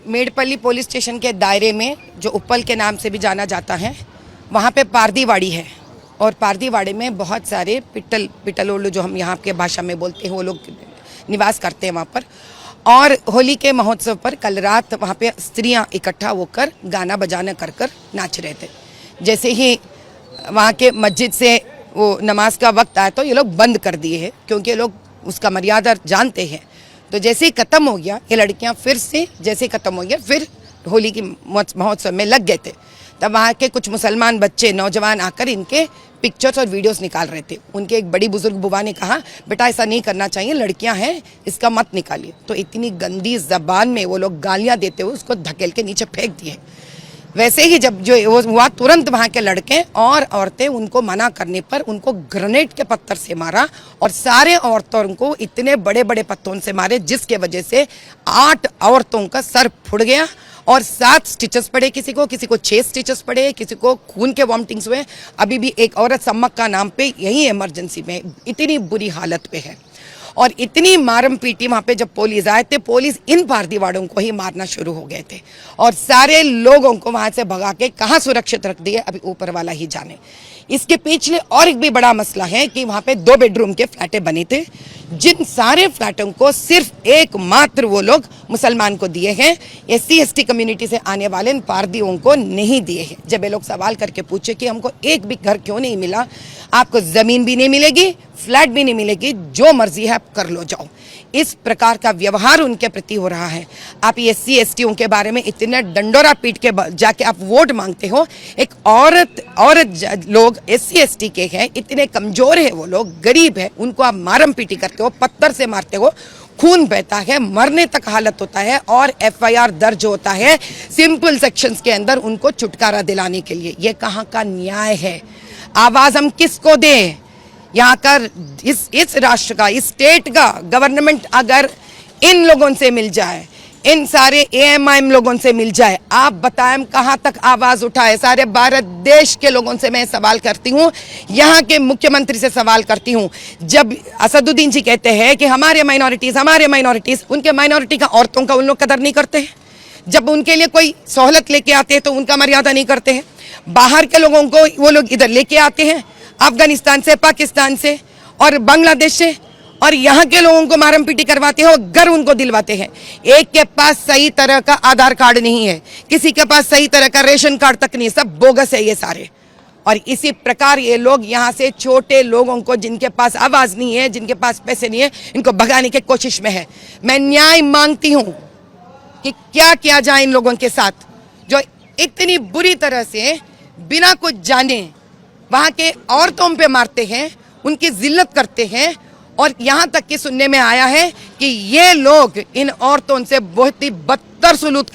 Medpalli police station के दायरे में जो उप्पल के नाम से भी जाना जाता है, वहाँ पे पारदीवाड़ी है और पारदीवाड़ी में बहुत सारे पिटलोलू जो हम यहाँ के भाषा में बोलते हैं वो लोग निवास करते हैं वहाँ पर। और होली के महोत्सव पर कल रात वहाँ पे स्त्रियाँ इकट्ठा होकर गाना बजाना कर कर नाच रहे थे। जैसे ही वहाँ के मस्जिद से वो नमाज का वक्त आया तो ये लोग बंद कर दिए हैं, क्योंकि ये लोग उसका मर्यादा जानते हैं। तो जैसे ही ख़त्म हो गया, ये लड़कियां फिर से जैसे ही ख़त्म हो गया फिर होली की महोत्सव में लग गए थे। तब वहाँ के कुछ मुसलमान बच्चे नौजवान आकर इनके पिक्चर्स और वीडियोस निकाल रहे थे। उनके एक बड़ी बुजुर्ग बुआ ने कहा, बेटा ऐसा नहीं करना चाहिए, लड़कियां हैं, इसका मत निकालिए। तो इतनी गंदी ज़बान में वो लोग गालियाँ देते हुए उसको धकेल के नीचे फेंक दिए। वैसे ही जब जो वो हुआ, तुरंत वहाँ के लड़के और औरतें उनको मना करने पर उनको ग्रेनेड के पत्थर से मारा और सारे औरतों को इतने बड़े बड़े पत्थरों से मारे, जिसके वजह से 8 औरतों का सर फुट गया और 7 स्टिचेस पड़े, किसी को 6 स्टिचेस पड़े, किसी को खून के वॉमिटिंग्स हुए। अभी भी एक औरत सम्मक का नाम पे यही इमरजेंसी में इतनी बुरी हालत पे है। और इतनी मारम पीटी वहाँ पे जब पुलिस आए थे, पुलिस इन पारदीवाड़ों को ही मारना शुरू हो गए थे और सारे लोगों को वहाँ से भगा के कहाँ सुरक्षित रख दिए, अभी ऊपर वाला ही जाने। इसके पीछे और एक भी बड़ा मसला है कि वहाँ पे 2 बेडरूम के फ्लैटें बने थे, जिन सारे फ्लैटों को सिर्फ एकमात्र वो लोग मुसलमान को दिए हैं, SC ST कम्युनिटी से आने वाले इन पारदियों को नहीं दिए हैं। जब ये लोग सवाल करके पूछे कि हमको एक भी घर क्यों नहीं मिला, आपको ज़मीन भी नहीं मिलेगी, फ्लैट भी नहीं मिलेगी, जो मर्जी है आप कर लो जाओ। इस प्रकार का व्यवहार उनके प्रति हो रहा है। आप SC STों के बारे में इतने डंडोरा पीट के जाके आप वोट मांगते हो। एक औरत लोग SC ST के हैं, इतने कमज़ोर है, वो लोग गरीब है, उनको आप मारम पीटी करते हो, पत्थर से मारते हो, खून बहता है, मरने तक हालत होता है और FIR दर्ज होता है सिंपल सेक्शंस के अंदर उनको छुटकारा दिलाने के लिए। ये कहाँ का न्याय है? आवाज़ हम किसको दें? यहाँ कर इस राष्ट्र का, इस स्टेट का गवर्नमेंट अगर इन लोगों से मिल जाए, इन सारे AMIM लोगों से मिल जाए, आप बताएं हम कहाँ तक आवाज़ उठाए? सारे भारत देश के लोगों से मैं सवाल करती हूँ, यहाँ के मुख्यमंत्री से सवाल करती हूँ। जब असदुद्दीन जी कहते हैं कि हमारे माइनॉरिटीज़, उनके माइनॉरिटी का, औरतों का उन लोग कदर नहीं करते हैं। जब उनके लिए कोई सहूलत लेके आते हैं तो उनका मर्यादा नहीं करते हैं। बाहर के लोगों को वो लोग इधर लेके आते हैं, अफगानिस्तान से, पाकिस्तान से और बांग्लादेश से, और यहाँ के लोगों को मारम पीटी करवाते हैं और घर उनको दिलवाते हैं। एक के पास सही तरह का आधार कार्ड नहीं है, किसी के पास सही तरह का रेशन कार्ड तक नहीं, सब बोगस है ये सारे। और इसी प्रकार ये लोग यहाँ से छोटे लोगों को, जिनके पास आवाज़ नहीं है, जिनके पास पैसे नहीं है, इनको भगाने की कोशिश में है। मैं न्याय मांगती हूँ कि क्या किया जाए इन लोगों के साथ जो इतनी बुरी तरह से बिना कुछ जाने वहाँ के औरतों पे मारते हैं, उनकी जिल्लत करते हैं। और यहाँ तक कि सुनने में आया है कि ये लोग इन औरतों से बहुत ही बदतर सुलूक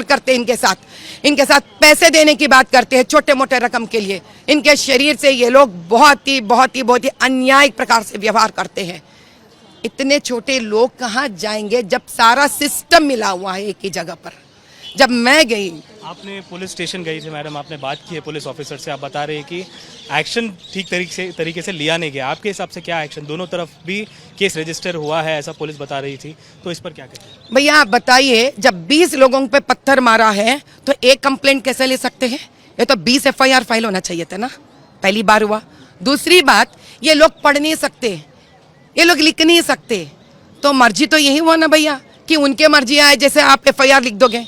करते हैं, इनके साथ पैसे देने की बात करते हैं छोटे मोटे रकम के लिए। इनके शरीर से ये लोग बहुत ही अन्यायिक प्रकार से व्यवहार करते हैं। इतने छोटे लोग कहाँ जाएंगे जब सारा सिस्टम मिला हुआ है एक ही जगह पर। जब मैं गई, आपने पुलिस स्टेशन गई थी मैडम, आपने बात की है पुलिस ऑफिसर से, आप बता रहे हैं कि एक्शन ठीक तरीके से लिया नहीं गया। आपके हिसाब से क्या एक्शन? दोनों तरफ भी केस रजिस्टर हुआ है ऐसा पुलिस बता रही थी, तो इस पर क्या कहते हैं? भैया आप बताइए, जब 20 लोगों पे पत्थर मारा है तो एक कंप्लेंट कैसे ले सकते हैं? ये तो 20 FIR फाइल होना चाहिए था ना, पहली बार हुआ। दूसरी बात, ये लोग पढ़ नहीं सकते, ये लोग लिख नहीं सकते, तो मर्जी तो यही हुआ ना भैया कि उनके मर्जी आए जैसे आप FIR लिख दोगे।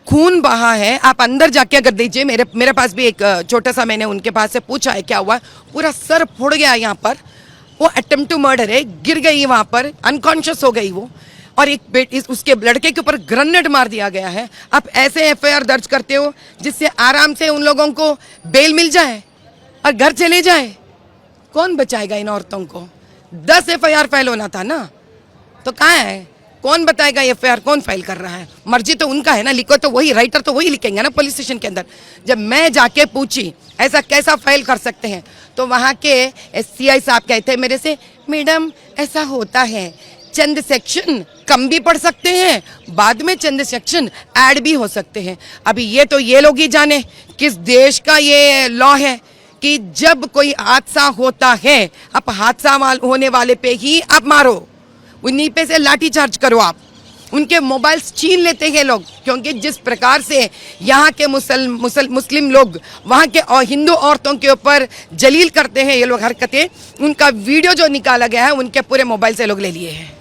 खून बहा है, आप अंदर जाके अगर दीजिए, मेरे पास भी एक छोटा सा, मैंने उनके पास से पूछा है क्या हुआ, पूरा सर फोड़ गया यहाँ पर, वो अटेम्प्ट टू मर्डर है, गिर गई वहाँ पर, अनकॉन्शियस हो गई वो, और उसके लड़के के ऊपर ग्रेनेड मार दिया गया है। आप ऐसे FIR दर्ज करते हो जिससे आराम से उन लोगों को बेल मिल जाए और घर चले जाए। कौन बचाएगा इन औरतों को? 10 FIR फाइल होना था ना, तो कहाँ है? कौन बताएगा FIR कौन फाइल कर रहा है? मर्जी तो उनका है ना, लिखो तो वही, राइटर तो वही लिखेंगे ना पुलिस स्टेशन के अंदर। जब मैं जाके पूछी ऐसा कैसा फाइल कर सकते हैं, तो वहाँ के SCI साहब कहते हैं मेरे से, मैडम ऐसा होता है, चंद सेक्शन कम भी पढ़ सकते हैं, बाद में चंद सेक्शन ऐड भी हो सकते हैं। अभी ये तो ये लोग ही जाने किस देश का ये लॉ है कि जब कोई हादसा होता है, आप हादसा होने वाले पे ही आप मारो, उन्हीं पे से लाठी चार्ज करो आप। उनके मोबाइल्स छीन लेते हैं लोग, क्योंकि जिस प्रकार से यहाँ के मुस्लिम लोग वहाँ के और हिंदू औरतों के ऊपर जलील करते हैं ये लोग हरकतें, उनका वीडियो जो निकाला गया है उनके पूरे मोबाइल से लोग ले लिए हैं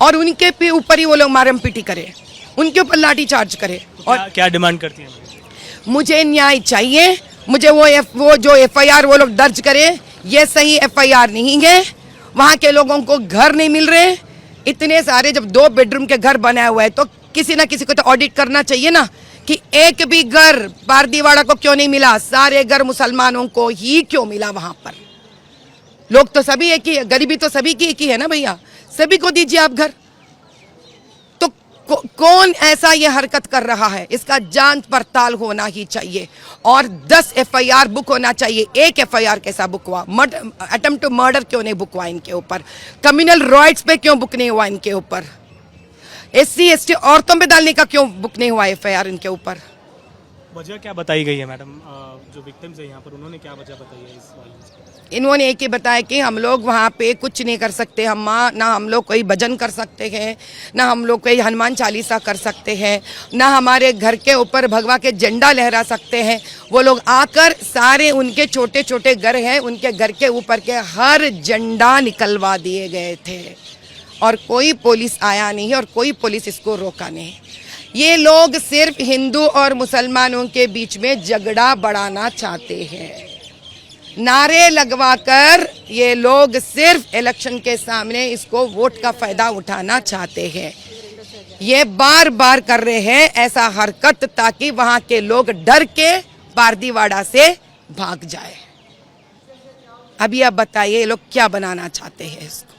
और उनके ऊपर ही वो लोग मारम पीटी करे, उनके ऊपर लाठी चार्ज करे। और क्या डिमांड करती हैं? मुझे न्याय चाहिए, मुझे वो जो FIR वो लोग दर्ज करे, ये सही FIR नहीं है। वहाँ के लोगों को घर नहीं मिल रहे, इतने सारे, जब 2 बेडरूम के घर बनाया हुआ है तो किसी ना किसी को तो ऑडिट करना चाहिए ना कि एक भी घर पारदीवाड़ा को क्यों नहीं मिला, सारे घर मुसलमानों को ही क्यों मिला। वहां पर लोग तो सभी एक ही है, गरीबी तो सभी की एक ही है ना भैया, सभी को दीजिए आप घर। तो कौन ऐसा ये हरकत कर रहा है, इसका जांच पड़ताल होना ही चाहिए और 10 FIR बुक होना चाहिए। एक FIR कैसा बुक हुआ? अटेम्प्ट टू मर्डर क्यों नहीं बुक हुआ इनके ऊपर? कम्युनल राइट्स पे क्यों बुक नहीं हुआ इनके ऊपर? SC ST औरतों पे डालने का क्यों बुक नहीं हुआ FIR इनके ऊपर? वजह क्या बताई गई है मैडम? जो विक्टिम्स है यहाँ पर, उन्होंने क्या वजह बताई है इस वायलेंस की? इन्होंने एक ही बताया कि हम लोग वहाँ पे कुछ नहीं कर सकते, ना हम लोग कोई भजन कर सकते हैं, ना हम लोग कोई हनुमान चालीसा कर सकते हैं, ना हमारे घर के ऊपर भगवा के झंडा लहरा सकते हैं। वो लोग आकर सारे उनके छोटे छोटे घर हैं, उनके घर के ऊपर के हर झंडा निकलवा दिए गए थे और कोई पुलिस आया नहीं और कोई पुलिस इसको रोका नहीं। ये लोग सिर्फ हिंदू और मुसलमानों के बीच में झगड़ा बढ़ाना चाहते हैं। नारे लगवाकर ये लोग सिर्फ इलेक्शन के सामने इसको वोट का फायदा उठाना चाहते हैं। ये बार बार कर रहे हैं ऐसा हरकत ताकि वहां के लोग डर के पारदीवाड़ा से भाग जाए। अभी आप बताइए ये लोग क्या बनाना चाहते हैं इसको?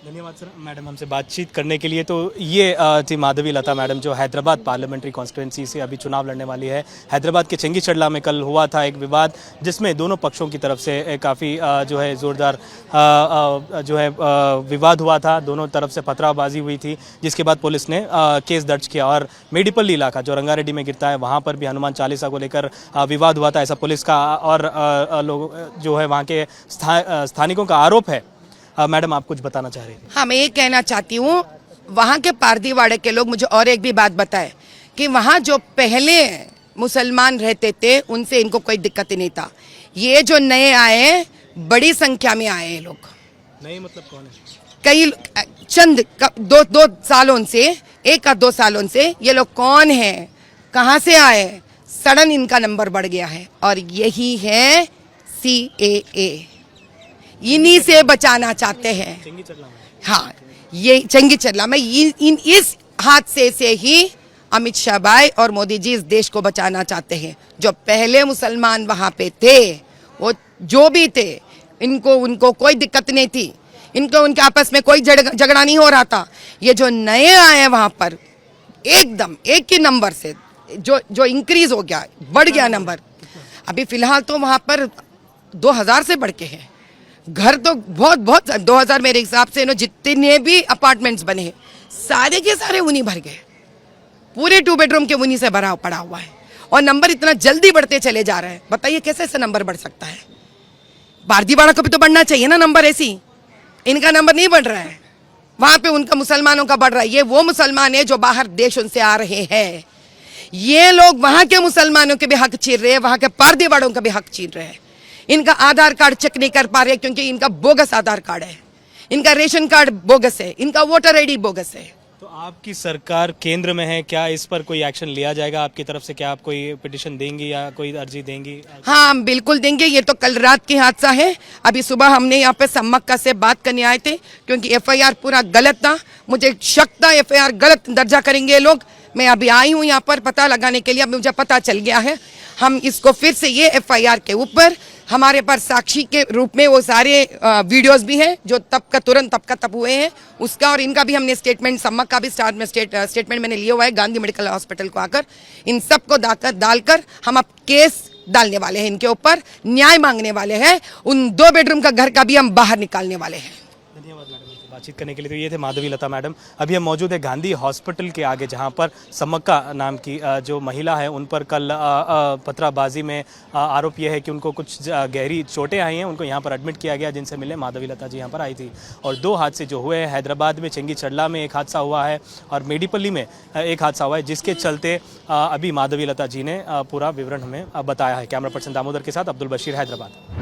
धन्यवाद सर मैडम हमसे बातचीत करने के लिए। तो ये थी माधवी लता मैडम जो हैदराबाद पार्लियामेंट्री कॉन्स्टिट्यूंसी से अभी चुनाव लड़ने वाली है। हैदराबाद के चंगीचड़ला में कल हुआ था एक विवाद जिसमें दोनों पक्षों की तरफ से काफ़ी जो है ज़ोरदार जो है विवाद हुआ था, दोनों तरफ से पथरावबाजी हुई थी, जिसके बाद पुलिस ने केस दर्ज किया और मेडिपल्ली इलाका जो रंगारेड्डी में गिरता है वहाँ पर भी हनुमान चालीसा को लेकर विवाद हुआ था, ऐसा पुलिस का और लोग जो है वहाँ के स्थानिकों का आरोप है। मैडम आप कुछ बताना चाह रही थी? हाँ, मैं ये कहना चाहती हूँ, वहाँ के पारदीवाड़े के लोग मुझे और एक भी बात बताए कि वहाँ जो पहले मुसलमान रहते थे उनसे इनको कोई दिक्कत ही नहीं था। ये जो नए आए बड़ी संख्या में आए हैं लोग। नहीं मतलब कौन है? कई चंद दो सालों से, 1 या 2 सालों से ये लोग कौन है, कहाँ से आए, सडन इनका नंबर बढ़ गया है और यही है CAA। इन्हीं से बचाना चाहते हैं। हाँ, ये चंगीचड़ला में इस हादसे से ही अमित शाह भाई और मोदी जी इस देश को बचाना चाहते हैं। जो पहले मुसलमान वहाँ पे थे वो जो भी थे, उनको कोई दिक्कत नहीं थी, उनके आपस में कोई झगड़ा नहीं हो रहा था। ये जो नए आए वहाँ पर एकदम एक ही नंबर से जो इंक्रीज हो गया, बढ़ गया नंबर। अभी फिलहाल तो वहाँ पर 2000 से बढ़ के है घर, तो बहुत 2000 मेरे हिसाब से जितने भी अपार्टमेंट्स बने हैं सारे के सारे उन्हीं भर गए, पूरे 2 बेडरूम के उन्हीं से भरा पड़ा हुआ है और नंबर इतना जल्दी बढ़ते चले जा रहे हैं। बताइए कैसे ऐसा नंबर बढ़ सकता है? पारदीवाड़ा को भी तो बढ़ना चाहिए ना नंबर, ऐसी इनका नंबर नहीं बढ़ रहा है, वहां पे उनका मुसलमानों का बढ़ रहा है। ये वो मुसलमान है जो बाहर देशों से आ रहे हैं, ये लोग वहां के मुसलमानों के भी हक छीन रहे हैं, वहां के पारदीवाड़ों का भी हक छीन रहे हैं। इनका आधार कार्ड चेक नहीं कर पा रहे क्योंकि इनका बोगस आधार कार्ड है, इनका रेशन कार्ड बोगस है, इनका वोटर ID बोगस है। तो आपकी सरकार केंद्र में है, क्या इस पर कोई एक्शन लिया जाएगा आपकी तरफ से? क्या आप कोई पिटीशन देंगी या कोई अर्जी देंगी? हाँ, हम बिल्कुल देंगे। ये तो कल रात की हादसा है, अभी सुबह हमने यहाँ पे सम्मक्का से बात करने आए थे क्योंकि FIR पूरा गलत था, मुझे शक था FIR गलत दर्जा करेंगे लोग। मैं अभी आई हूँ यहाँ पर पता लगाने के लिए, अब मुझे पता चल गया है। हम इसको फिर से ये FIR के ऊपर हमारे पास साक्षी के रूप में वो सारे वीडियोस भी हैं जो तुरंत तब हुए हैं उसका, और इनका भी हमने स्टेटमेंट, सम्मक का भी स्टेटमेंट मैंने लिया हुआ है गांधी मेडिकल हॉस्पिटल को आकर। इन सब को डालकर हम अब केस डालने वाले हैं, इनके ऊपर न्याय मांगने वाले हैं। उन 2 बेडरूम का घर का भी हम बाहर निकालने वाले हैं। धन्यवाद मैडम। बातचीत करने के लिए। तो ये थे माधवी लता मैडम। अभी हम मौजूद है गांधी हॉस्पिटल के आगे, जहां पर समक्का नाम की जो महिला है उन पर कल पथराबाजी में आरोप यह है कि उनको कुछ गहरी चोटें आई हैं। उनको यहाँ पर एडमिट किया गया, जिनसे मिलने माधवी लता जी यहाँ पर आई थी। और दो हादसे जो हुए हैं, हैदराबाद में चंगी चड़ला में एक हादसा हुआ है और मेडीपल्ली में एक हादसा हुआ है, जिसके चलते अभी माधवी लता जी ने पूरा विवरण हमें बताया है। कैमरा पर्सन दामोदर के साथ अब्दुल बशीर, हैदराबाद।